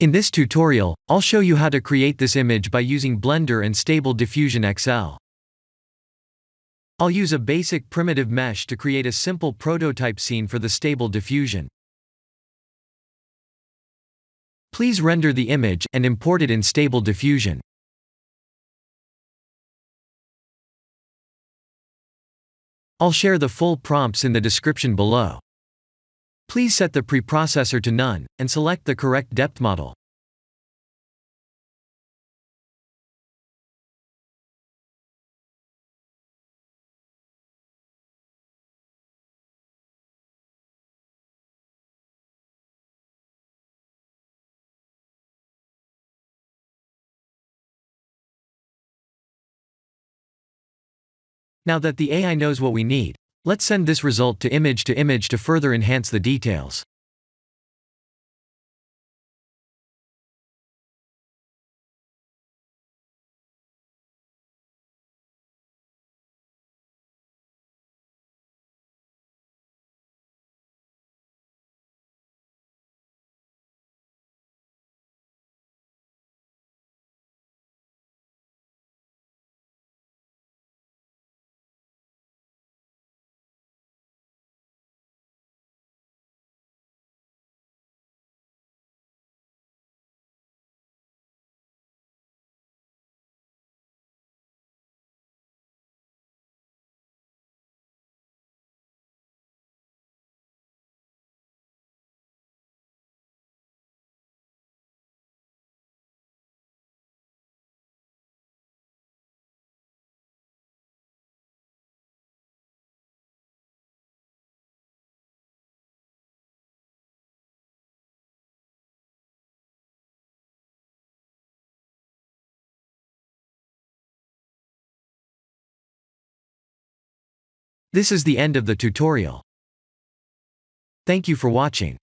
In this tutorial, I'll show you how to create this image by using Blender and Stable Diffusion XL. I'll use a basic primitive mesh to create a simple prototype scene for the Stable Diffusion. Please render the image and import it in Stable Diffusion. I'll share the full prompts in the description below. Please set the preprocessor to none, and select the correct depth model. Now that the AI knows what we need, let's send this result to image to further enhance the details. This is the end of the tutorial. Thank you for watching.